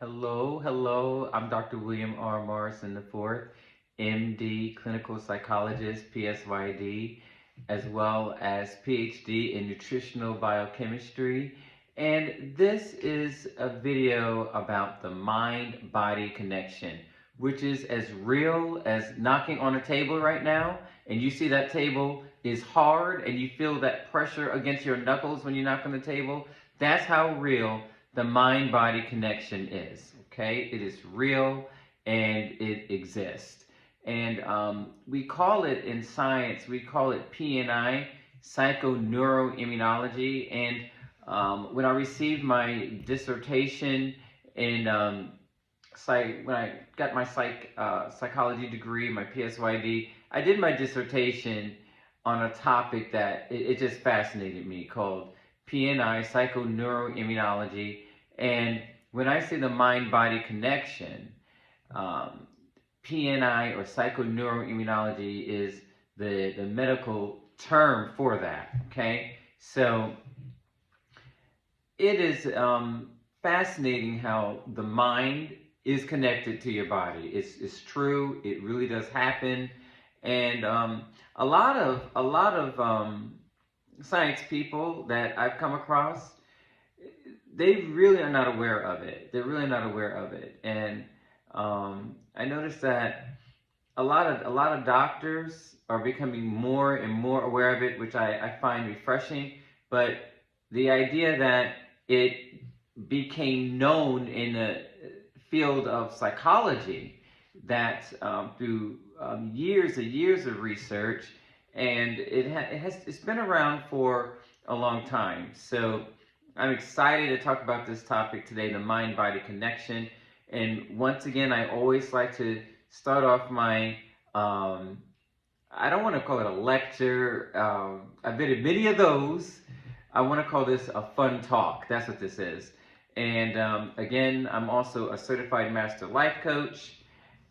Hello. I'm Dr. William R. Morrison IV, MD, clinical psychologist, PsyD, as well as PhD in nutritional biochemistry. And this is a video about the mind-body connection, which is as real as knocking on a table right now. And you see that table is hard and you feel that pressure against your knuckles when you knock on the table. That's how real the mind-body connection is, okay? It is real and it exists. And we call it in science, we call it PNI, psychoneuroimmunology. And when I received my dissertation in when I got my psychology degree, my PsyD, I did my dissertation on a topic that it just fascinated me, called PNI, psychoneuroimmunology. And when I say the mind-body connection, PNI or psychoneuroimmunology is the medical term for that, okay? So it is fascinating how the mind is connected to your body. It's true. It really does happen. And a lot of science people that I've come across, they really are not aware of it. They're really not aware of it. And I noticed that a lot of doctors are becoming more and more aware of it, which I find refreshing. But the idea that it became known in the field of psychology, that through years and years of research, and it's been around for a long time. So I'm excited to talk about this topic today, the mind-body connection. And once again, I always like to start off my, I don't want to call it a lecture. I've been in many of those. I want to call this a fun talk. That's what this is. And again, I'm also a certified master life coach,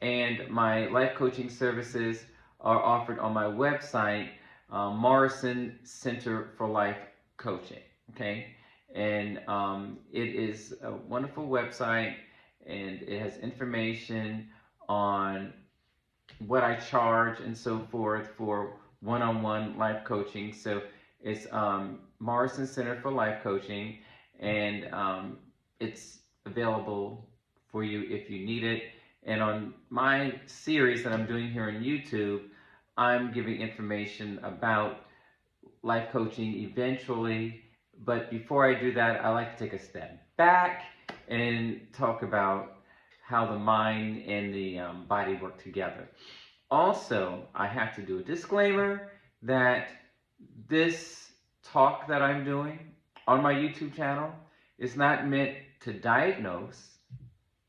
and my life coaching services are offered on my website, Morrison Center for Life Coaching. Okay, and it is a wonderful website, and it has information on what I charge and so forth for one-on-one life coaching. So it's Morrison Center for Life Coaching, and it's available for you if you need it. And on my series that I'm doing here on YouTube, I'm giving information about life coaching eventually. But before I do that, I like to take a step back and talk about how the mind and the body work together. Also, I have to do a disclaimer that this talk that I'm doing on my YouTube channel is not meant to diagnose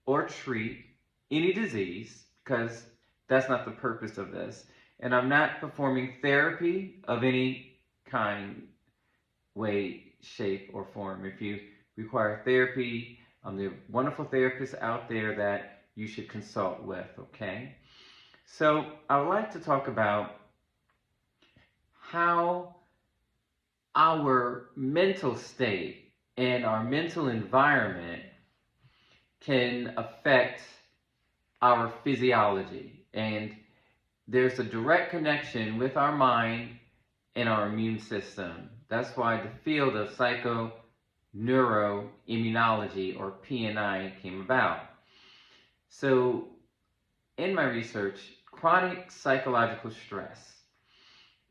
or treat any disease, because that's not the purpose of this. And I'm not performing therapy of any kind, way, shape, or form. If you require therapy, there are wonderful therapists out there that you should consult with, okay? So I would like to talk about how our mental state and our mental environment can affect our physiology. And there's a direct connection with our mind and our immune system. That's why the field of psychoneuroimmunology, or PNI, came about. So in my research, chronic psychological stress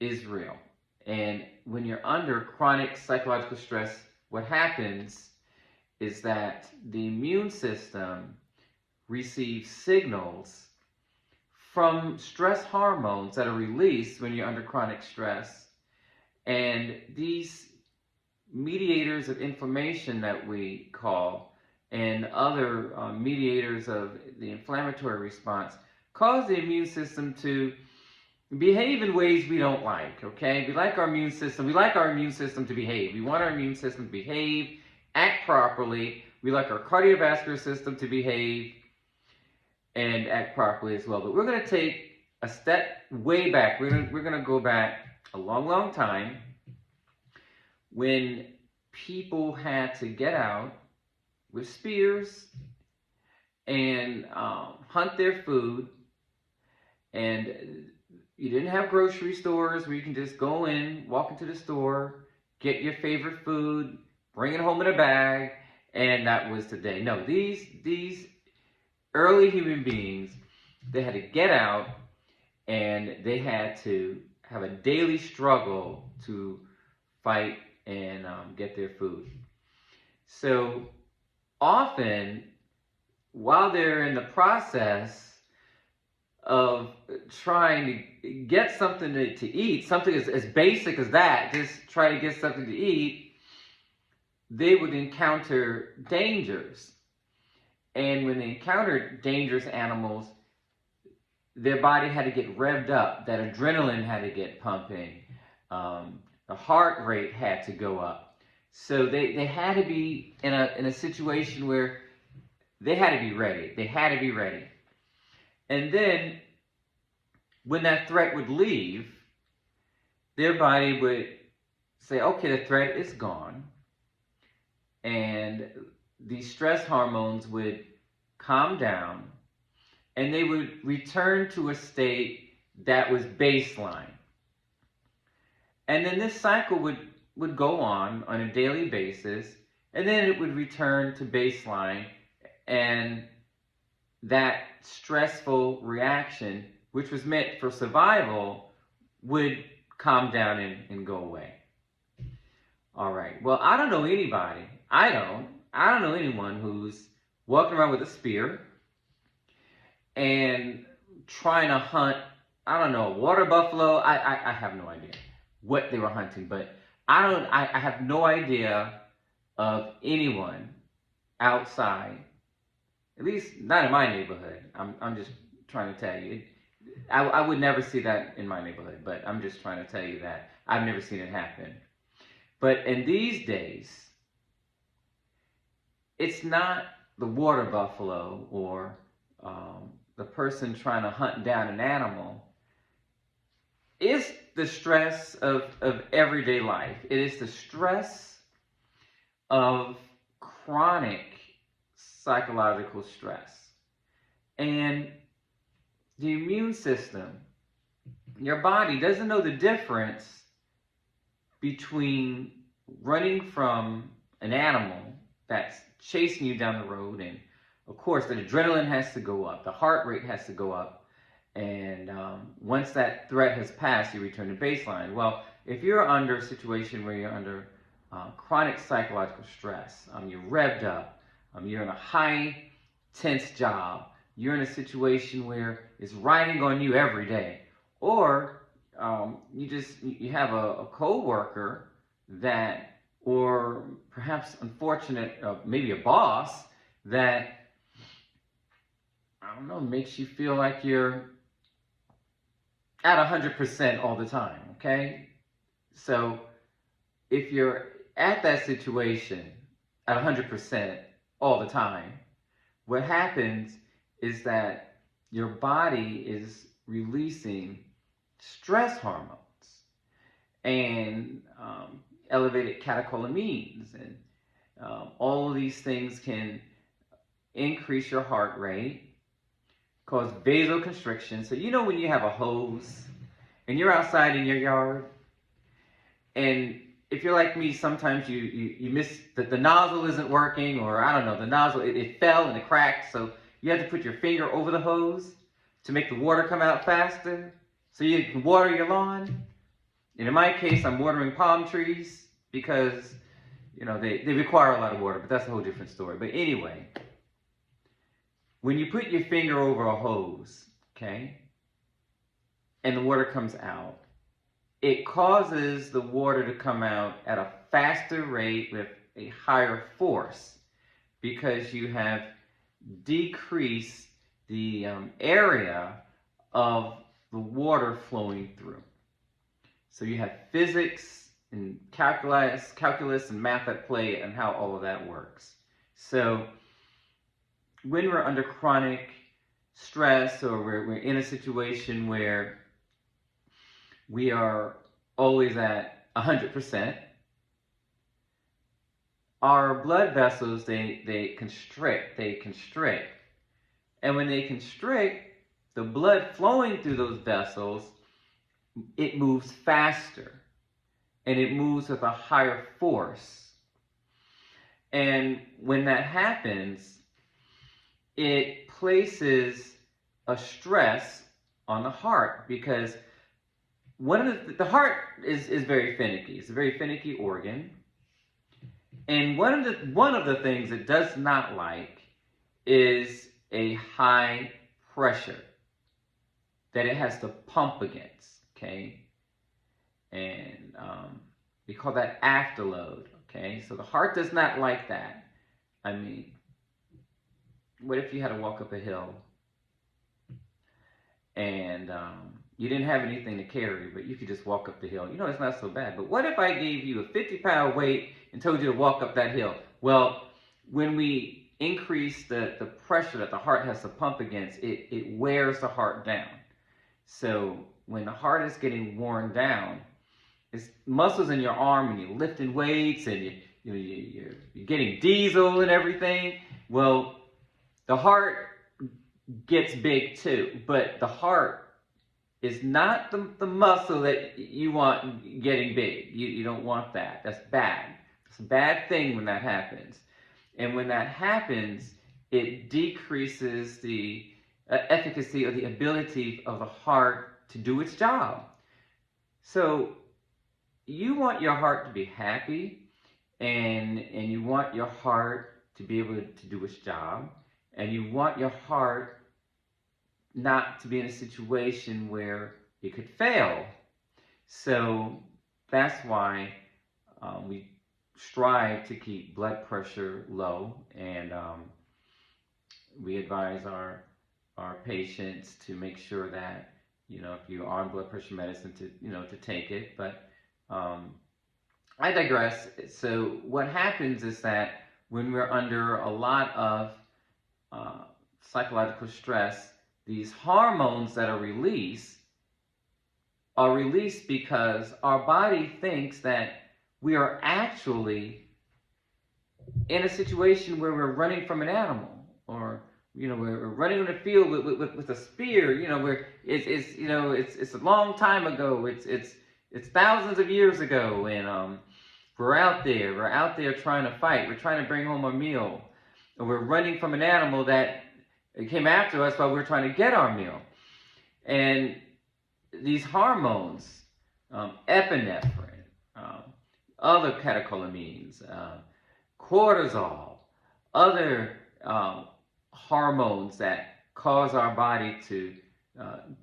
is real. And when you're under chronic psychological stress, what happens is that the immune system receives signals from stress hormones that are released when you're under chronic stress. And these mediators of inflammation that we call, and other mediators of the inflammatory response, cause the immune system to behave in ways we don't like, okay? We like our immune system to behave. We want our immune system to behave, act properly. We like our cardiovascular system to behave and act properly as well. But we're going to take a step way back. We're going to go back a long time, when people had to get out with spears and hunt their food. And you didn't have grocery stores where you can just go in, walk into the store, get your favorite food, bring it home in a bag, and that was the day. No, these early human beings, they had to get out, and they had to have a daily struggle to fight and get their food. So often, while they're in the process of trying to get something to eat, something as basic as that, just try to get something to eat, they would encounter dangers. And when they encountered dangerous animals, their body had to get revved up, that adrenaline had to get pumping, the heart rate had to go up. So they had to be in a situation where they had to be ready. They had to be ready. And then, when that threat would leave, their body would say, okay, the threat is gone. And the stress hormones would calm down, and they would return to a state that was baseline. And then this cycle would go on a daily basis, and then it would return to baseline, and that stressful reaction, which was meant for survival, would calm down and go away. All right. Well, I don't know anybody. I don't know anyone who's walking around with a spear and trying to hunt, I don't know, water buffalo. I have no idea what they were hunting, but I have no idea of anyone outside, at least not in my neighborhood. I'm just trying to tell you. I would never see that in my neighborhood, but I'm just trying to tell you that I've never seen it happen. But in these days, it's not the water buffalo or the person trying to hunt down an animal. It's the stress of everyday life. It is the stress of chronic psychological stress. And the immune system, your body doesn't know the difference between running from an animal that's chasing you down the road, and of course the adrenaline has to go up, the heart rate has to go up, and once that threat has passed, you return to baseline. Well, if you're under a situation where you're under chronic psychological stress, you're revved up, you're in a high tense job, you're in a situation where it's riding on you every day, or you have a coworker that, or perhaps unfortunate, maybe a boss that, I don't know, makes you feel like you're at 100% all the time, okay? So if you're at that situation at 100% all the time, what happens is that your body is releasing stress hormones and elevated catecholamines, and all of these things can increase your heart rate, cause vasoconstriction. So you know when you have a hose and you're outside in your yard, and if you're like me, sometimes you miss that the nozzle isn't working, or I don't know, the nozzle, it fell and it cracked, so you have to put your finger over the hose to make the water come out faster so you can water your lawn. And in my case, I'm watering palm trees because, you know, they require a lot of water, but that's a whole different story. But anyway, when you put your finger over a hose, okay, and the water comes out, it causes the water to come out at a faster rate with a higher force because you have decreased the area of the water flowing through. So you have physics and calculus and math at play and how all of that works. So when we're under chronic stress, or we're in a situation where we are always at 100%, our blood vessels, they constrict. And when they constrict, the blood flowing through those vessels, it moves faster, and it moves with a higher force. And when that happens, it places a stress on the heart, because the heart is very finicky. It's a very finicky organ. And one of the things it does not like is a high pressure that it has to pump against, okay? And we call that afterload, okay? So the heart does not like that. I mean, what if you had to walk up a hill and you didn't have anything to carry, but you could just walk up the hill? You know, it's not so bad. But what if I gave you a 50-pound weight and told you to walk up that hill? Well, when we increase the pressure that the heart has to pump against, it wears the heart down. So when the heart is getting worn down, it's muscles in your arm, and you're lifting weights, and you're getting diesel and everything. Well, the heart gets big too, but the heart is not the muscle that you want getting big. You don't want that. That's bad. It's a bad thing when that happens. And when that happens, it decreases the efficacy or the ability of the heart to do its job. So you want your heart to be happy, and you want your heart to be able to do its job, and you want your heart not to be in a situation where it could fail. So that's why we strive to keep blood pressure low, and we advise our patients to make sure that, you know, if you're on blood pressure medicine, to take it. But I digress. So what happens is that when we're under a lot of psychological stress, these hormones that are released because our body thinks that we are actually in a situation where we're running from an animal, or, you know, we're running in a field with a spear, you know, where it's a long time ago, it's thousands of years ago, and we're out there trying to fight, we're trying to bring home a meal, and we're running from an animal that came after us while we're trying to get our meal. And these hormones, epinephrine, other catecholamines, cortisol, other hormones that cause our body to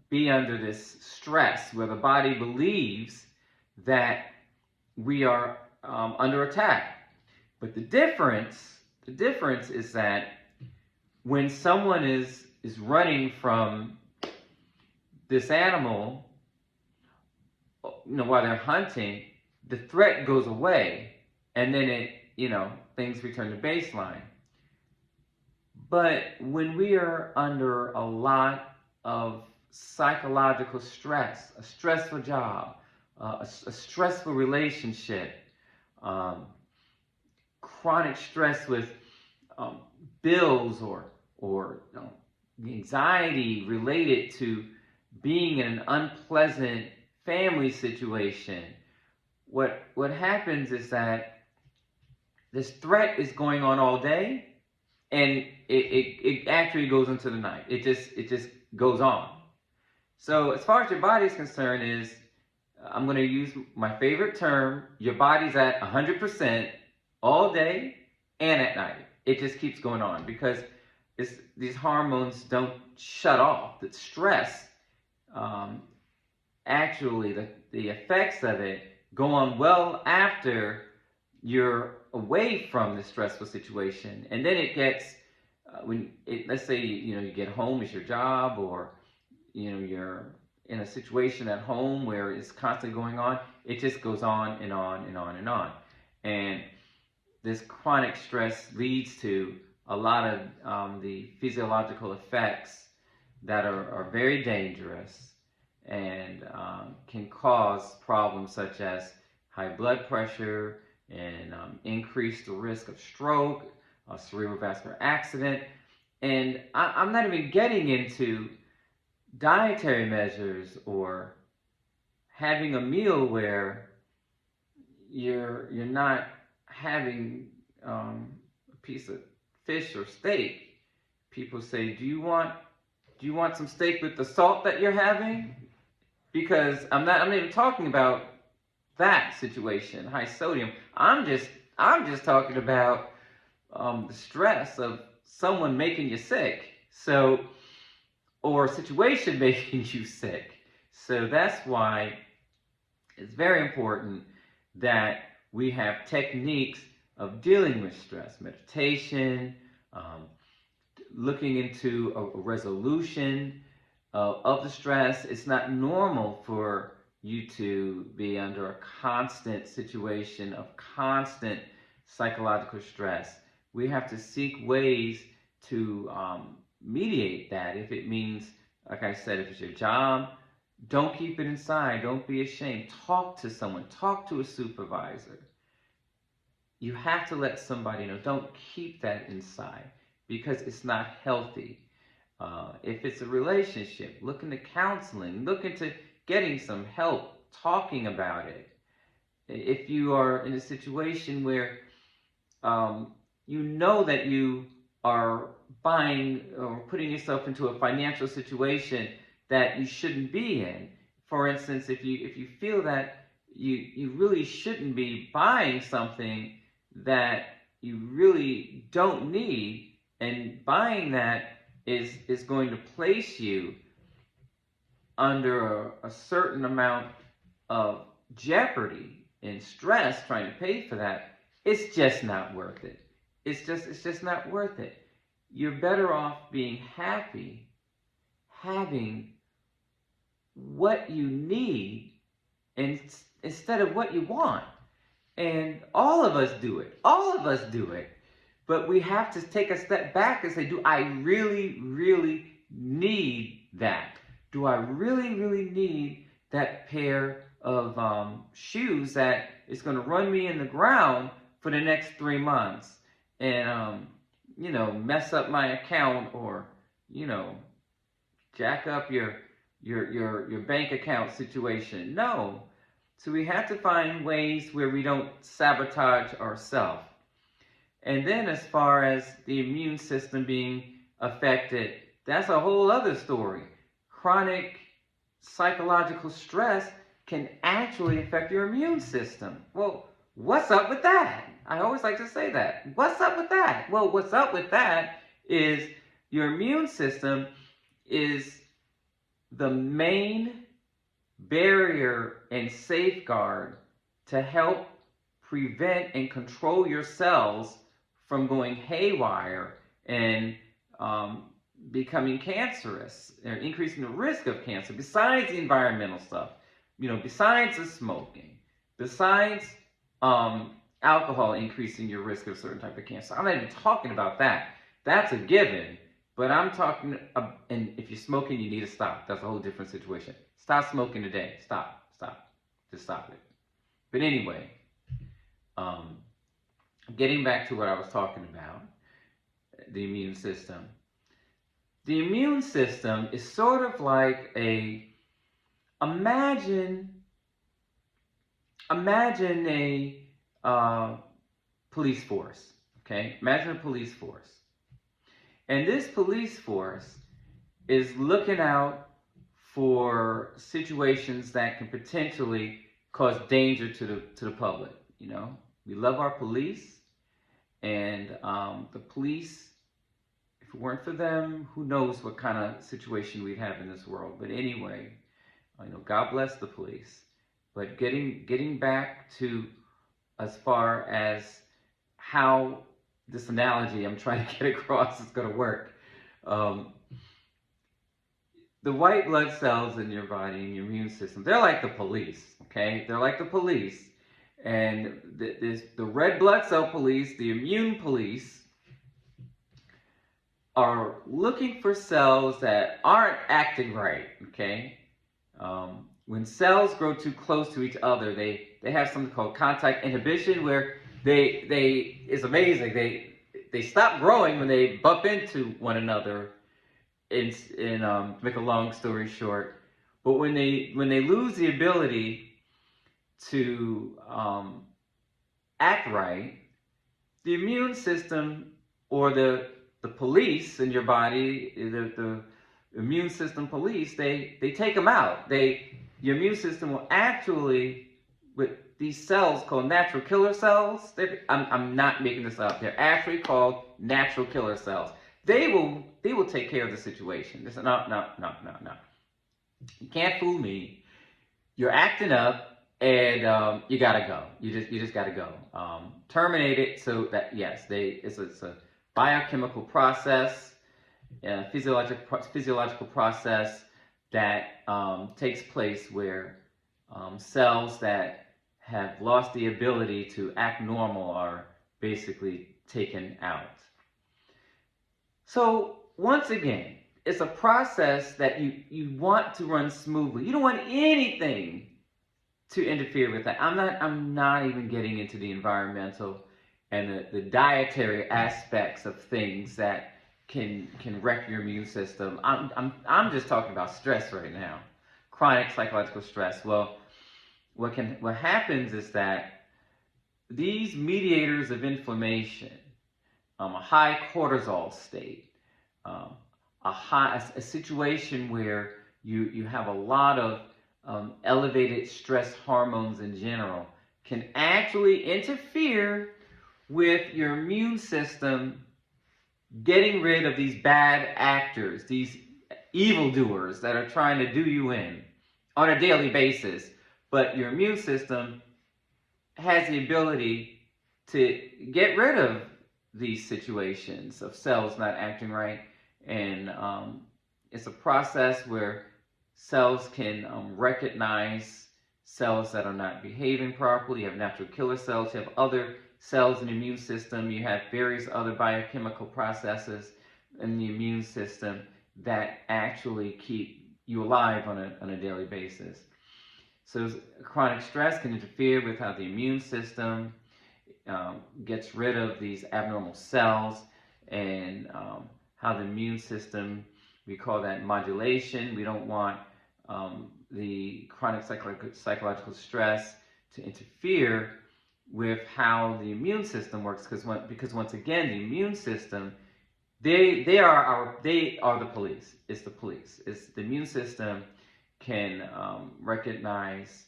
be under this stress, where the body believes that we are under attack. But the difference is that when someone is running from this animal, you know, while they're hunting, the threat goes away, and then things return to baseline. But when we are under a lot of psychological stress, a stressful job, a stressful relationship, chronic stress with bills, or anxiety related to being in an unpleasant family situation, what happens is that this threat is going on all day, and it actually goes into the night. It just goes on. So as far as your body is concerned, I'm going to use my favorite term: your body's at 100% all day and at night. It just keeps going on, because these hormones don't shut off. The stress, actually, the effects of it go on well after you're away from the stressful situation. And then it gets, let's say, you get home, it's your job, or, you're in a situation at home where it's constantly going on. It just goes on and on and on and on. And this chronic stress leads to a lot of the physiological effects that are very dangerous, and can cause problems such as high blood pressure, and increase the risk of stroke, a cerebrovascular accident, And I'm not even getting into dietary measures or having a meal where you're not having a piece of fish or steak. People say, do you want some steak with the salt that you're having? Because I'm not even talking about that situation, high sodium. I'm just talking about the stress of someone making you sick. So, or a situation making you sick. So that's why it's very important that we have techniques of dealing with stress, meditation, looking into a resolution of the stress. It's not normal for you to be under a constant situation of constant psychological stress. We have to seek ways to mediate that. If it means, like I said, if it's your job, don't keep it inside. Don't be ashamed. Talk to someone. Talk to a supervisor. You have to let somebody know. Don't keep that inside because it's not healthy. If it's a relationship, look into counseling. Look into getting some help, talking about it. If you are in a situation where you know that you are buying or putting yourself into a financial situation that you shouldn't be in. For instance, if you feel that you really shouldn't be buying something that you really don't need, and buying that is going to place you under a certain amount of jeopardy and stress trying to pay for that, it's just not worth it. It's just not worth it. You're better off being happy, having what you need instead of what you want. And all of us do it. All of us do it. But we have to take a step back and say, do I really, really need that? Do I really, really need that pair of shoes that is going to run me in the ground for the next 3 months and, mess up my account or, jack up your bank account situation? No. So we have to find ways where we don't sabotage ourselves. And then as far as the immune system being affected, that's a whole other story. Chronic psychological stress can actually affect your immune system. Well, what's up with that? I always like to say that. What's up with that? Well, what's up with that is your immune system is the main barrier and safeguard to help prevent and control your cells from going haywire and becoming cancerous or increasing the risk of cancer, besides the environmental stuff, besides the smoking, besides alcohol increasing your risk of certain type of cancer. I'm not even talking about that. That's a given. But I'm talking, and if you're smoking, you need to stop. That's a whole different situation. Stop smoking today. Stop. Just stop it. But anyway, getting back to what I was talking about, the immune system. The immune system is sort of like imagine a police force, okay? Imagine a police force. And this police force is looking out for situations that can potentially cause danger to the public. We love our police, and the police, if it weren't for them, who knows what kind of situation we'd have in this world. But anyway, God bless the police. But getting back to as far as how this analogy I'm trying to get across is going to work. The white blood cells in your body, in your immune system, they're like the police, okay? They're like the police. And the red blood cell police, the immune police, are looking for cells that aren't acting right, okay? When cells grow too close to each other, they have something called contact inhibition, where it's amazing. they stop growing when they bump into one another. To make a long story short, but when they lose the ability to act right, the immune system or the police in your body, the immune system police, they take them out. Your immune system will actually, with these cells called natural killer cells, I'm not making this up. They're actually called natural killer cells. They will take care of the situation. They say, no. You can't fool me. You're acting up, and you gotta go. You just gotta go. Terminate it. So that yes, it's a biochemical process, physiological process that takes place where cells that have lost the ability to act normal are basically taken out. So once again, it's a process that you want to run smoothly. You don't want anything to interfere with that. I'm not even getting into the environmental and the dietary aspects of things that can wreck your immune system. I'm just talking about stress right now. Chronic psychological stress. Well, what happens is that these mediators of inflammation, a high cortisol state, a situation where you have a lot of elevated stress hormones in general, can actually interfere with your immune system getting rid of these bad actors, these evildoers that are trying to do you in on a daily basis. But your immune system has the ability to get rid of these situations of cells not acting right. And it's a process where cells can recognize cells that are not behaving properly. You have natural killer cells. You have other cells in the immune system. You have various other biochemical processes in the immune system that actually keep you alive on a daily basis. So chronic stress can interfere with how the immune system gets rid of these abnormal cells, and how the immune system, we call that modulation. We don't want the chronic psychological stress to interfere with how the immune system works, because once again, the immune system, they are the police. It's the police. It's the immune system can recognize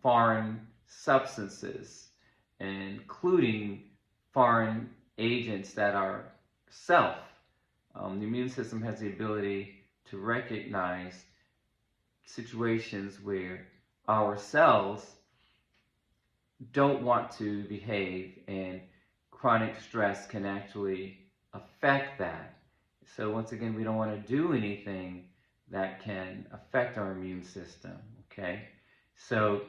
foreign substances, including foreign agents that are self. The immune system has the ability to recognize situations where our cells don't want to behave, and chronic stress can actually affect that. So once again, we don't want to do anything that can affect our immune system, okay? So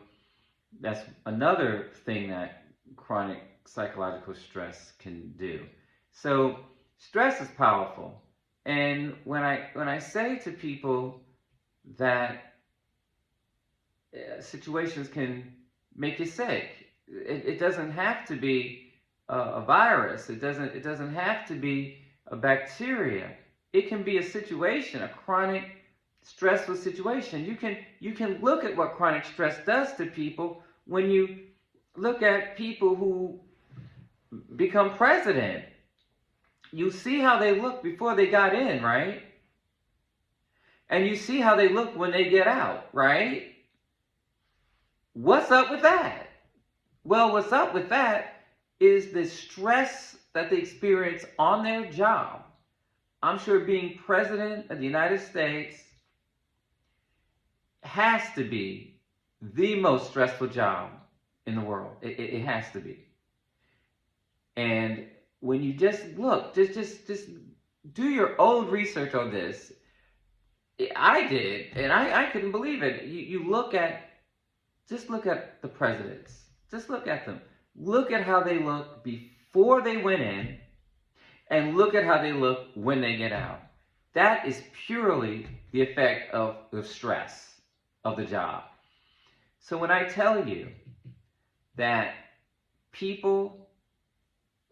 that's another thing that chronic psychological stress can do. So stress is powerful. And when I say to people that situations can make you sick, it doesn't have to be a virus. It doesn't have to be a bacteria. It can be a situation, a chronic stressful situation. You can look at what chronic stress does to people when you look at people who become president. You see how they look before they got in, right? And you see how they look when they get out, right? What's up with that? Well, what's up with that is the stress that they experience on their job. I'm sure being president of the United States has to be the most stressful job in the world. It has to be. And when you just look, just do your own research on this. I did, and I couldn't believe it. You look at the presidents. Just look at them. Look at how they look before they went in, and look at how they look when they get out. That is purely the effect of the stress of the job. So when I tell you that people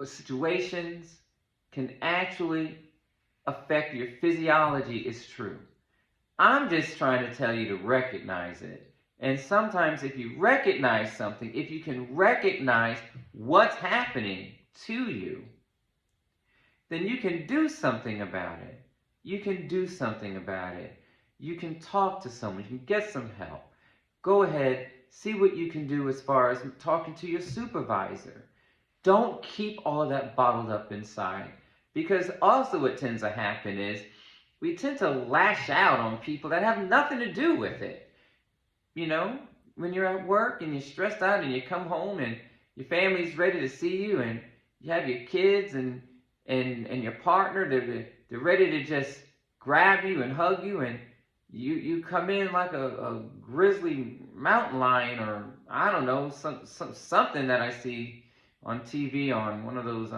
situations can actually affect your physiology is true. I'm just trying to tell you to recognize it. And sometimes if you recognize something, if you can recognize what's happening to you, then you can do something about it. You can do something about it. You can talk to someone. You can get some help. Go ahead, see what you can do as far as talking to your supervisor. Don't keep all of that bottled up inside. Because also what tends to happen is we tend to lash out on people that have nothing to do with it. You know, when you're at work and you're stressed out and you come home and your family's ready to see you and you have your kids and your partner, they're ready to just grab you and hug you, and you come in like a grizzly mountain lion, or I don't know, something that I see on TV on one of those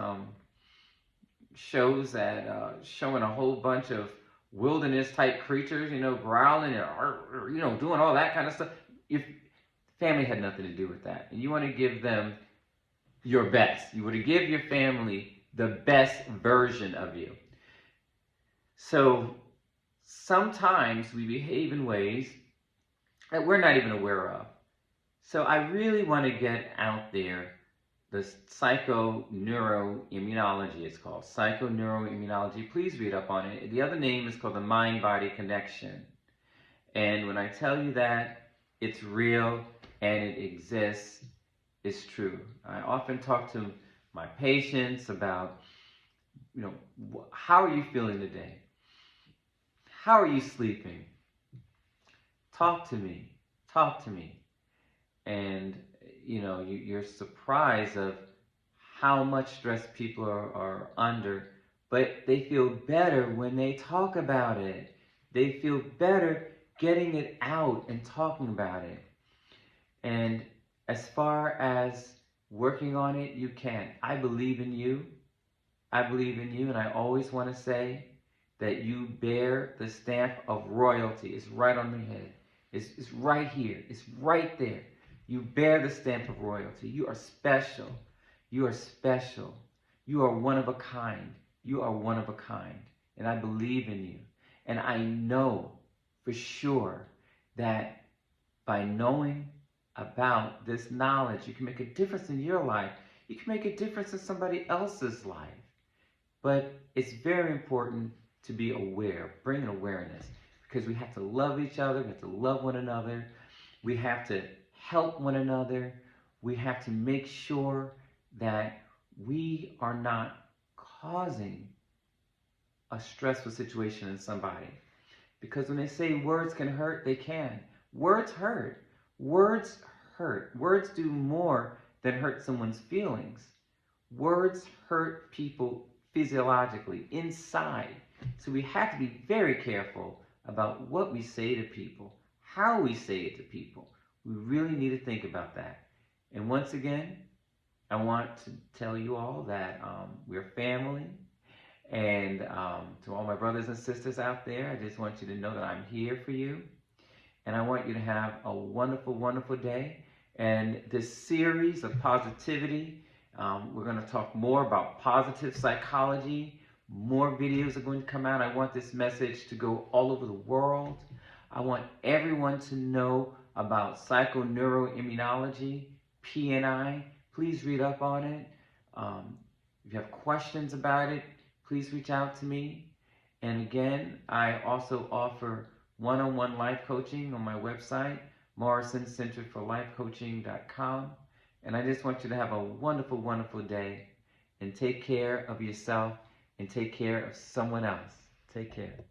shows that showing a whole bunch of wilderness type creatures, you know, growling and you know, doing all that kind of stuff. Your family had nothing to do with that, and you want to give them your best. You want to give your family the best version of you. So sometimes we behave in ways that we're not even aware of. So I really want to get out there the psychoneuroimmunology, it's called psychoneuroimmunology. Please read up on it. The other name is called the mind-body connection. And when I tell you that it's real and it exists, it's true. I often talk to my patients about, you know, how are you feeling today? How are you sleeping? Talk to me. Talk to me. And you know, you're surprised of how much stress people are under, but they feel better when they talk about it. They feel better getting it out and talking about it. And as far as working on it, you can. I believe in you. I believe in you, and I always want to say that you bear the stamp of royalty. It's right on the head. It's right here. It's right there. You bear the stamp of royalty. You are special. You are special. You are one of a kind. You are one of a kind. And I believe in you. And I know for sure that by knowing about this knowledge, you can make a difference in your life. You can make a difference in somebody else's life. But it's very important to be aware, bring an awareness, because we have to love each other. We have to love one another. We have to help one another. We have to make sure that we are not causing a stressful situation in somebody. Because when they say words can hurt, they can. Words hurt. Words hurt. Words do more than hurt someone's feelings. Words hurt people physiologically, inside. So we have to be very careful about what we say to people, how we say it to people. We really need to think about that. And once again, I want to tell you all that we're family. And to all my brothers and sisters out there, I just want you to know that I'm here for you. And I want you to have a wonderful, wonderful day. And this series of positivity, we're going to talk more about positive psychology. More videos are going to come out. I want this message to go all over the world. I want everyone to know about psychoneuroimmunology, PNI. Please read up on it. If you have questions about it, please reach out to me. And again, I also offer one-on-one life coaching on my website, morrisoncenterforlifecoaching.com. And I just want you to have a wonderful, wonderful day, and take care of yourself and take care of someone else. Take care.